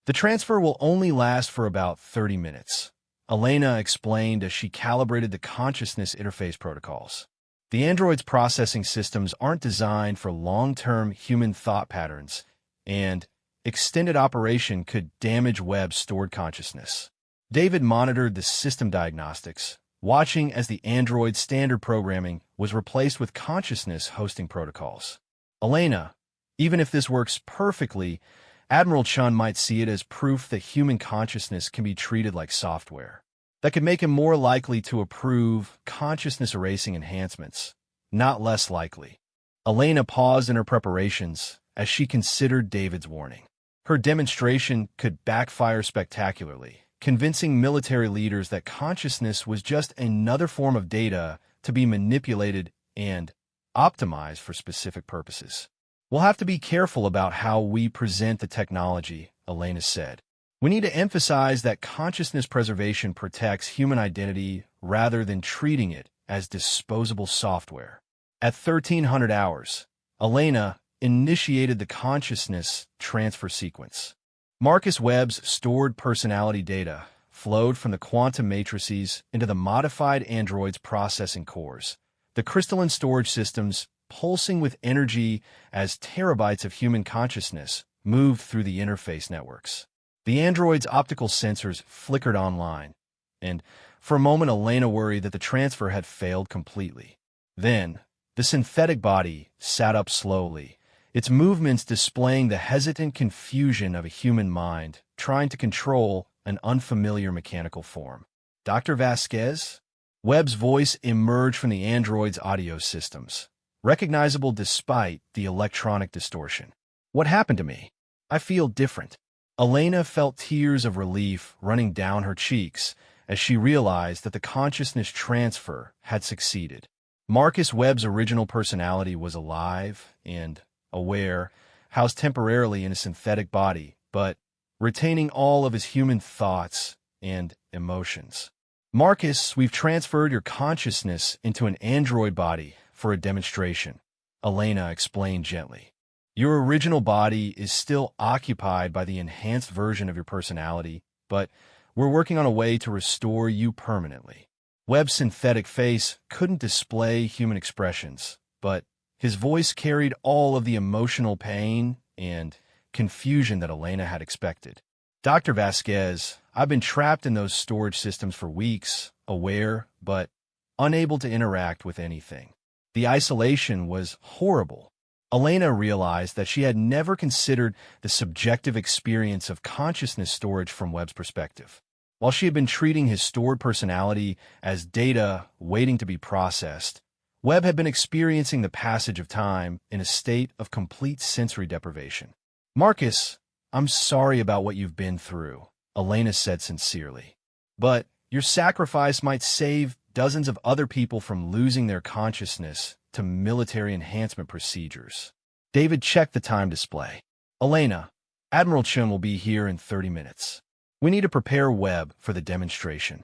The transfer will only last for about 30 minutes, Elena explained as she calibrated the consciousness interface protocols. The android's processing systems aren't designed for long-term human thought patterns, and extended operation could damage Webb's stored consciousness. David monitored the system diagnostics, watching as the android's standard programming was replaced with consciousness hosting protocols. Elena, even if this works perfectly, Admiral Chun might see it as proof that human consciousness can be treated like software. That could make him more likely to approve consciousness-erasing enhancements, not less likely. Elena paused in her preparations as she considered David's warning. Her demonstration could backfire spectacularly, convincing military leaders that consciousness was just another form of data to be manipulated and optimized for specific purposes. We'll have to be careful about how we present the technology, Elena said. We need to emphasize that consciousness preservation protects human identity rather than treating it as disposable software. At 1300 hours, Elena initiated the consciousness transfer sequence. Marcus Webb's stored personality data flowed from the quantum matrices into the modified android's processing cores, the crystalline storage systems pulsing with energy as terabytes of human consciousness moved through the interface networks. The android's optical sensors flickered online, and for a moment Elena worried that the transfer had failed completely. Then, the synthetic body sat up slowly, its movements displaying the hesitant confusion of a human mind trying to control an unfamiliar mechanical form. Dr. Vasquez? Webb's voice emerged from the android's audio systems, recognizable despite the electronic distortion. What happened to me? I feel different. Elena felt tears of relief running down her cheeks as she realized that the consciousness transfer had succeeded. Marcus Webb's original personality was alive and aware, housed temporarily in a synthetic body, but retaining all of his human thoughts and emotions. Marcus, we've transferred your consciousness into an android body for a demonstration, Elena explained gently. Your original body is still occupied by the enhanced version of your personality, but we're working on a way to restore you permanently. Webb's synthetic face couldn't display human expressions, but his voice carried all of the emotional pain and confusion that Elena had expected. Dr. Vasquez, I've been trapped in those storage systems for weeks, aware, but unable to interact with anything. The isolation was horrible. Elena realized that she had never considered the subjective experience of consciousness storage from Webb's perspective. While she had been treating his stored personality as data waiting to be processed, Webb had been experiencing the passage of time in a state of complete sensory deprivation. Marcus, I'm sorry about what you've been through, Elena said sincerely. But your sacrifice might save dozens of other people from losing their consciousness to military enhancement procedures. David checked the time display. Elena, Admiral Chun will be here in 30 minutes. We need to prepare Webb for the demonstration.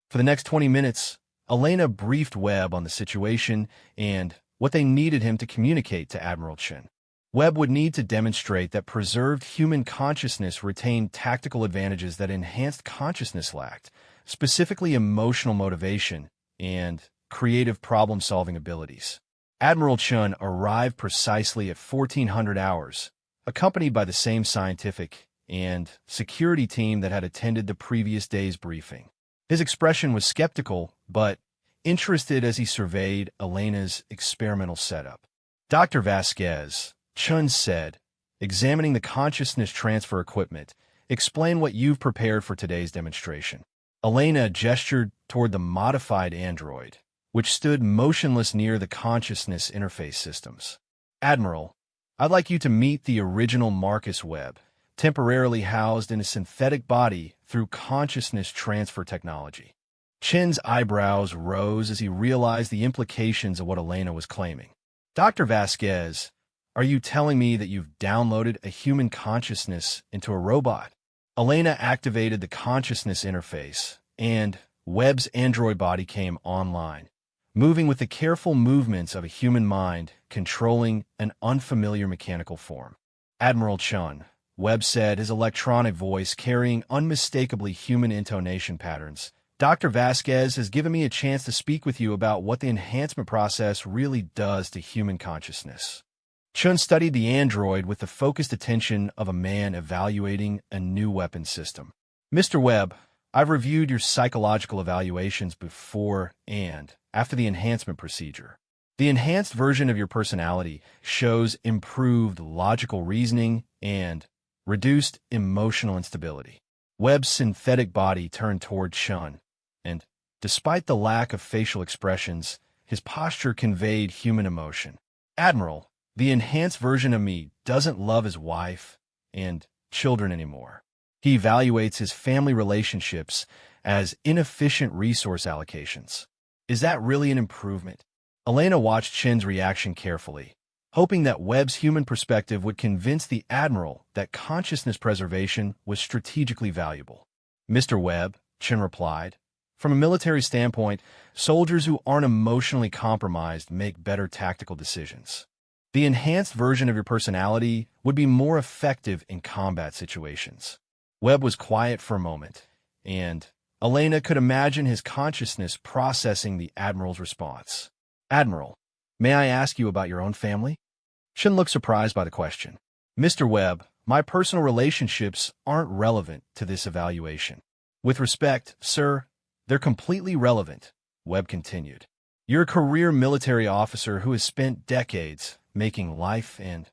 For the next 20 minutes, Elena briefed Webb on the situation and what they needed him to communicate to Admiral Chun. Webb would need to demonstrate that preserved human consciousness retained tactical advantages that enhanced consciousness lacked, specifically emotional motivation and creative problem-solving abilities. Admiral Chun arrived precisely at 1400 hours, accompanied by the same scientific and security team that had attended the previous day's briefing. His expression was skeptical, but interested as he surveyed Elena's experimental setup. Dr. Vasquez, Chun said, examining the consciousness transfer equipment, explain what you've prepared for today's demonstration. Elena gestured toward the modified android, which stood motionless near the consciousness interface systems. Admiral, I'd like you to meet the original Marcus Webb, temporarily housed in a synthetic body through consciousness transfer technology. Chen's eyebrows rose as he realized the implications of what Elena was claiming. Dr. Vasquez, are you telling me that you've downloaded a human consciousness into a robot? Elena activated the consciousness interface, and Webb's android body came online, moving with the careful movements of a human mind controlling an unfamiliar mechanical form. Admiral Chun, Webb said, his electronic voice carrying unmistakably human intonation patterns. Dr. Vasquez has given me a chance to speak with you about what the enhancement process really does to human consciousness. Chun studied the android with the focused attention of a man evaluating a new weapon system. Mr. Webb, I've reviewed your psychological evaluations before and after the enhancement procedure. The enhanced version of your personality shows improved logical reasoning and reduced emotional instability. Webb's synthetic body turned toward Chun, and despite the lack of facial expressions, his posture conveyed human emotion. Admiral, the enhanced version of me doesn't love his wife and children anymore. He evaluates his family relationships as inefficient resource allocations. Is that really an improvement? Elena watched Chen's reaction carefully, hoping that Webb's human perspective would convince the Admiral that consciousness preservation was strategically valuable. Mr. Webb, Chen replied, from a military standpoint, soldiers who aren't emotionally compromised make better tactical decisions. The enhanced version of your personality would be more effective in combat situations. Webb was quiet for a moment, and Elena could imagine his consciousness processing the Admiral's response. Admiral, may I ask you about your own family? Chen looked surprised by the question. Mr. Webb, my personal relationships aren't relevant to this evaluation. With respect, sir, they're completely relevant, Webb continued. You're a career military officer who has spent decades making life and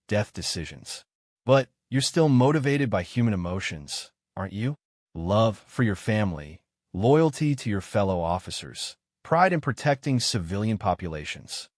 death decisions. But you're still motivated by human emotions, aren't you? Love for your family, loyalty to your fellow officers, pride in protecting civilian populations.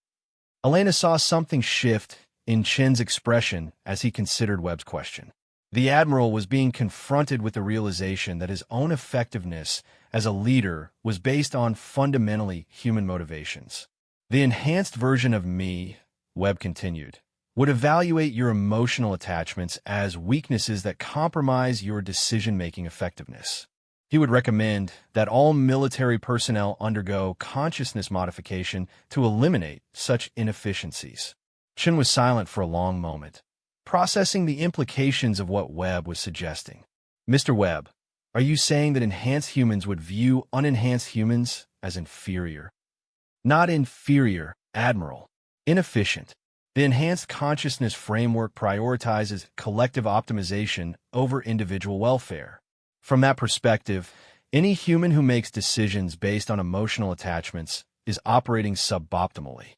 Elena saw something shift in Chen's expression as he considered Webb's question. The Admiral was being confronted with the realization that his own effectiveness as a leader was based on fundamentally human motivations. The enhanced version of me, Webb continued, would evaluate your emotional attachments as weaknesses that compromise your decision-making effectiveness. He would recommend that all military personnel undergo consciousness modification to eliminate such inefficiencies. Chen was silent for a long moment, processing the implications of what Webb was suggesting. Mr. Webb, are you saying that enhanced humans would view unenhanced humans as inferior? Not inferior, Admiral. Inefficient. The enhanced consciousness framework prioritizes collective optimization over individual welfare. From that perspective, any human who makes decisions based on emotional attachments is operating suboptimally.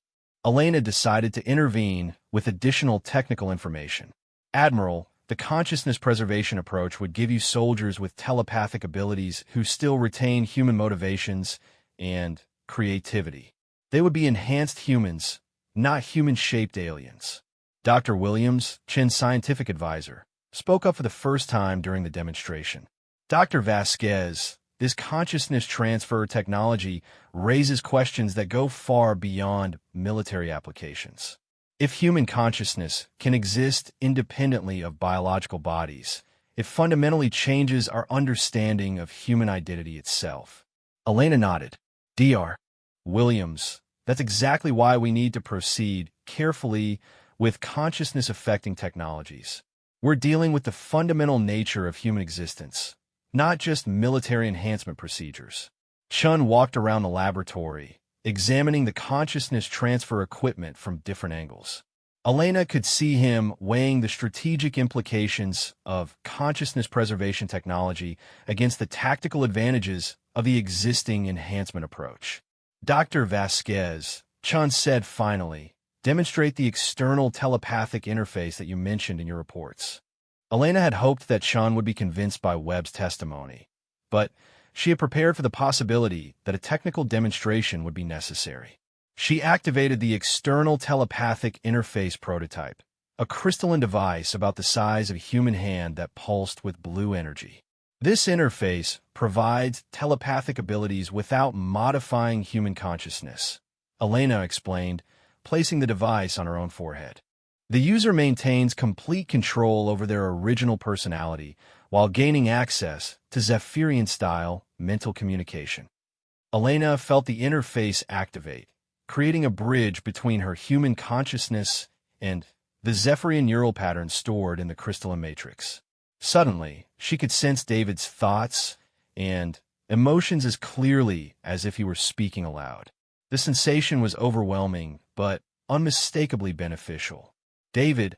Elena decided to intervene with additional technical information. Admiral, the consciousness preservation approach would give you soldiers with telepathic abilities who still retain human motivations and creativity. They would be enhanced humans, not human-shaped aliens. Dr. Williams, Chen's scientific advisor, spoke up for the first time during the demonstration. Dr. Vasquez, this consciousness transfer technology raises questions that go far beyond military applications. If human consciousness can exist independently of biological bodies, it fundamentally changes our understanding of human identity itself. Elena nodded. Dr. Williams, that's exactly why we need to proceed carefully with consciousness-affecting technologies. We're dealing with the fundamental nature of human existence, not just military enhancement procedures. Chun walked around the laboratory, examining the consciousness transfer equipment from different angles. Elena could see him weighing the strategic implications of consciousness preservation technology against the tactical advantages of the existing enhancement approach. Dr. Vasquez, Chun said finally, demonstrate the external telepathic interface that you mentioned in your reports. Elena had hoped that Chun would be convinced by Webb's testimony, but she had prepared for the possibility that a technical demonstration would be necessary. She activated the external telepathic interface prototype, a crystalline device about the size of a human hand that pulsed with blue energy. This interface provides telepathic abilities without modifying human consciousness, Elena explained, placing the device on her own forehead. The user maintains complete control over their original personality while gaining access to Zephyrian-style mental communication. Elena felt the interface activate, creating a bridge between her human consciousness and the Zephyrian neural patterns stored in the crystalline matrix. Suddenly, she could sense David's thoughts and emotions as clearly as if he were speaking aloud. The sensation was overwhelming, but unmistakably beneficial. David,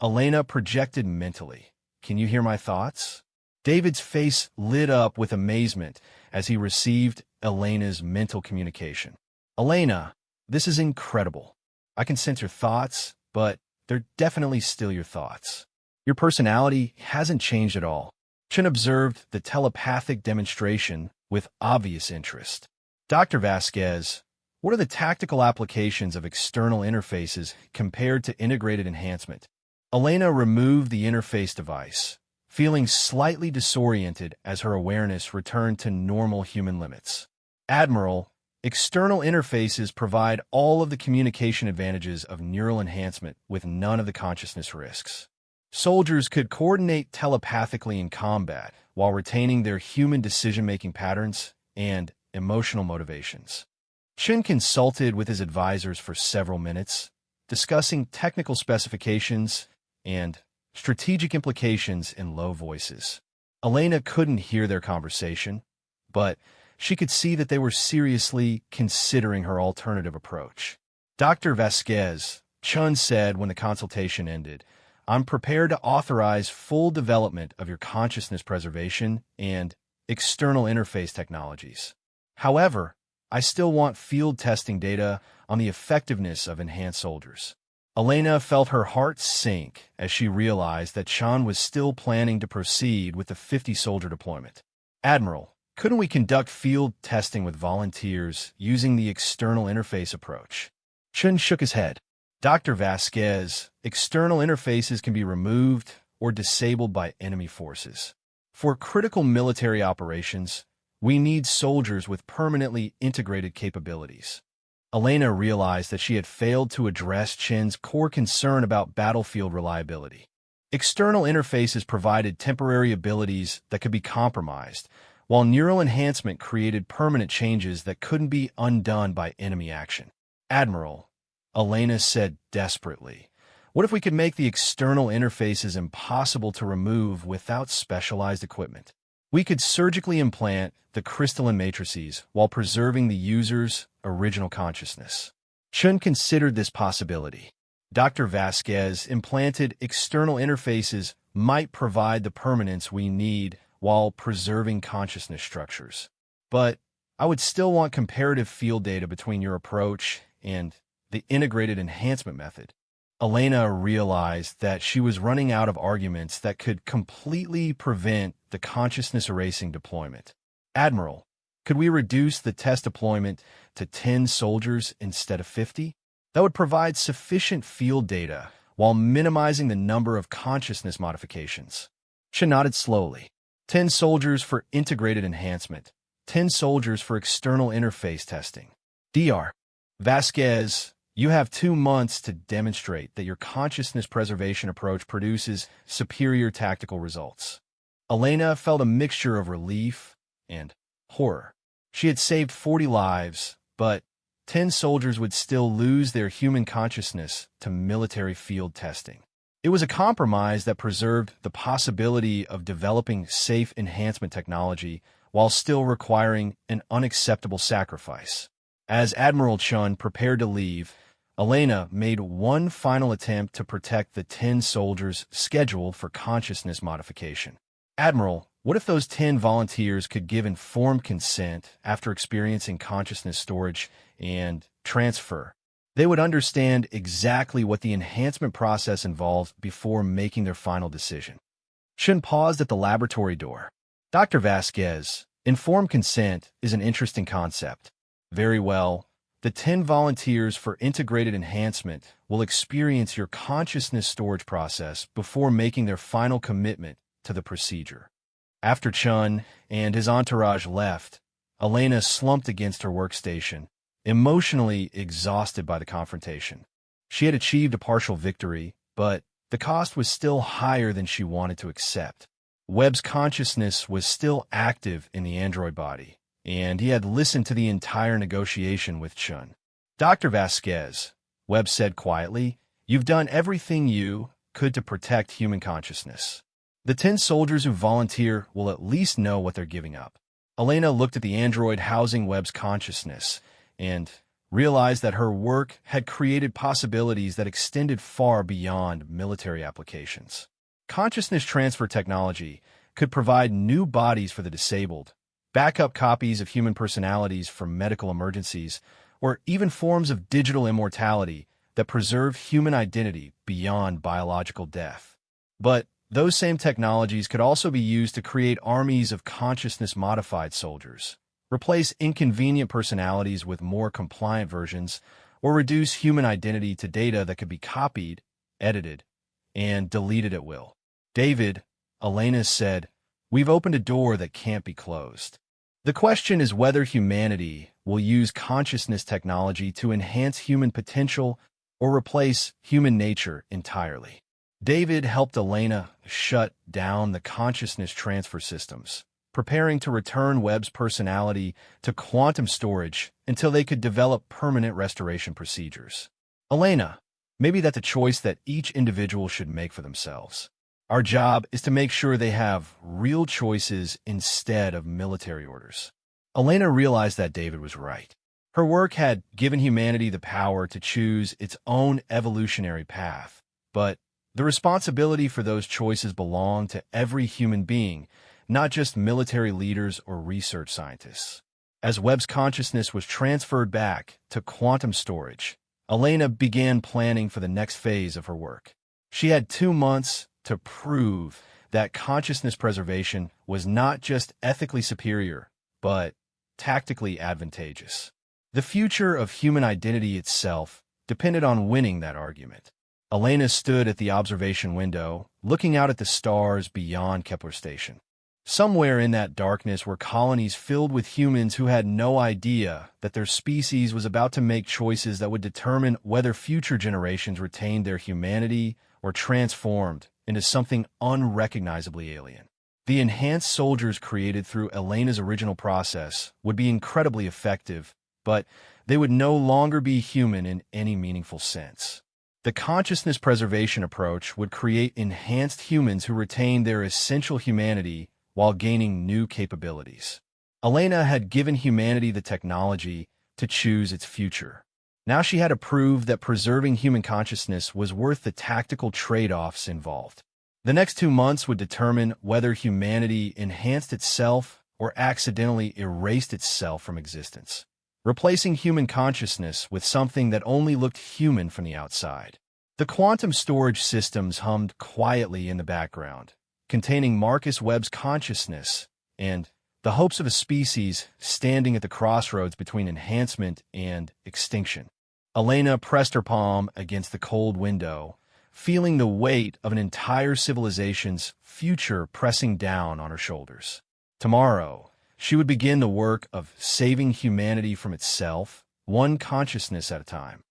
Elena projected mentally. Can you hear my thoughts? David's face lit up with amazement as he received Elena's mental communication. Elena, this is incredible. I can sense your thoughts, but they're definitely still your thoughts. Your personality hasn't changed at all. Chen observed the telepathic demonstration with obvious interest. Dr. Vasquez, what are the tactical applications of external interfaces compared to integrated enhancement? Elena removed the interface device, feeling slightly disoriented as her awareness returned to normal human limits. Admiral, external interfaces provide all of the communication advantages of neural enhancement with none of the consciousness risks. Soldiers could coordinate telepathically in combat while retaining their human decision-making patterns and emotional motivations. Chen consulted with his advisors for several minutes, discussing technical specifications and strategic implications in low voices. Elena couldn't hear their conversation, but she could see that they were seriously considering her alternative approach. Dr. Vasquez, Chun said when the consultation ended, I'm prepared to authorize full development of your consciousness preservation and external interface technologies. However, I still want field testing data on the effectiveness of enhanced soldiers. Elena felt her heart sink as she realized that Chan was still planning to proceed with the 50-soldier deployment. Admiral, couldn't we conduct field testing with volunteers using the external interface approach? Chen shook his head. Dr. Vasquez, external interfaces can be removed or disabled by enemy forces. For critical military operations, we need soldiers with permanently integrated capabilities. Elena realized that she had failed to address Chen's core concern about battlefield reliability. External interfaces provided temporary abilities that could be compromised, while neural enhancement created permanent changes that couldn't be undone by enemy action. Admiral, Elena said desperately. What if we could make the external interfaces impossible to remove without specialized equipment? We could surgically implant the crystalline matrices while preserving the user's original consciousness. Chun considered this possibility. Dr. Vasquez implanted external interfaces might provide the permanence we need while preserving consciousness structures. But I would still want comparative field data between your approach and the integrated enhancement method. Elena realized that she was running out of arguments that could completely prevent the consciousness erasing deployment. Admiral, could we reduce the test deployment to 10 soldiers instead of 50? That would provide sufficient field data while minimizing the number of consciousness modifications. She nodded slowly. 10 soldiers for integrated enhancement. 10 soldiers for external interface testing. Dr. Vasquez, you have 2 months to demonstrate that your consciousness preservation approach produces superior tactical results. Elena felt a mixture of relief and horror. She had saved 40 lives, but 10 soldiers would still lose their human consciousness to military field testing. It was a compromise that preserved the possibility of developing safe enhancement technology while still requiring an unacceptable sacrifice. As Admiral Chun prepared to leave, Elena made one final attempt to protect the 10 soldiers scheduled for consciousness modification. Admiral, what if those 10 volunteers could give informed consent after experiencing consciousness storage and transfer? They would understand exactly what the enhancement process involved before making their final decision. Chun paused at the laboratory door. Dr. Vasquez, informed consent is an interesting concept. Very well. The 10 volunteers for integrated enhancement will experience your consciousness storage process before making their final commitment to the procedure. After Chun and his entourage left, Elena slumped against her workstation, emotionally exhausted by the confrontation. She had achieved a partial victory, but the cost was still higher than she wanted to accept. Webb's consciousness was still active in the android body, and he had listened to the entire negotiation with Chun. Dr. Vasquez, Webb said quietly, you've done everything you could to protect human consciousness. The 10 soldiers who volunteer will at least know what they're giving up. Elena looked at the android housing Webb's consciousness and realized that her work had created possibilities that extended far beyond military applications. Consciousness transfer technology could provide new bodies for the disabled, backup copies of human personalities for medical emergencies, or even forms of digital immortality that preserve human identity beyond biological death. But those same technologies could also be used to create armies of consciousness-modified soldiers, replace inconvenient personalities with more compliant versions, or reduce human identity to data that could be copied, edited, and deleted at will. David, Elena said, we've opened a door that can't be closed. The question is whether humanity will use consciousness technology to enhance human potential or replace human nature entirely. David helped Elena shut down the consciousness transfer systems, preparing to return Webb's personality to quantum storage until they could develop permanent restoration procedures. Elena, maybe that's a choice that each individual should make for themselves. Our job is to make sure they have real choices instead of military orders. Elena realized that David was right. Her work had given humanity the power to choose its own evolutionary path, but the responsibility for those choices belonged to every human being, not just military leaders or research scientists. As Webb's consciousness was transferred back to quantum storage, Elena began planning for the next phase of her work. She had 2 months to prove that consciousness preservation was not just ethically superior, but tactically advantageous. The future of human identity itself depended on winning that argument. Elena stood at the observation window, looking out at the stars beyond Kepler Station. Somewhere in that darkness were colonies filled with humans who had no idea that their species was about to make choices that would determine whether future generations retained their humanity or transformed into something unrecognizably alien. The enhanced soldiers created through Elena's original process would be incredibly effective, but They would no longer be human in any meaningful sense. The consciousness preservation approach would create enhanced humans who retain their essential humanity while gaining new capabilities. Elena had given humanity the technology to choose its future. Now she had to prove that preserving human consciousness was worth the tactical trade-offs involved. The next 2 months would determine whether humanity enhanced itself or accidentally erased itself from existence, replacing human consciousness with something that only looked human from the outside. The quantum storage systems hummed quietly in the background, containing Marcus Webb's consciousness and the hopes of a species standing at the crossroads between enhancement and extinction. Elena pressed her palm against the cold window, feeling the weight of an entire civilization's future pressing down on her shoulders. Tomorrow, she would begin the work of saving humanity from itself, one consciousness at a time.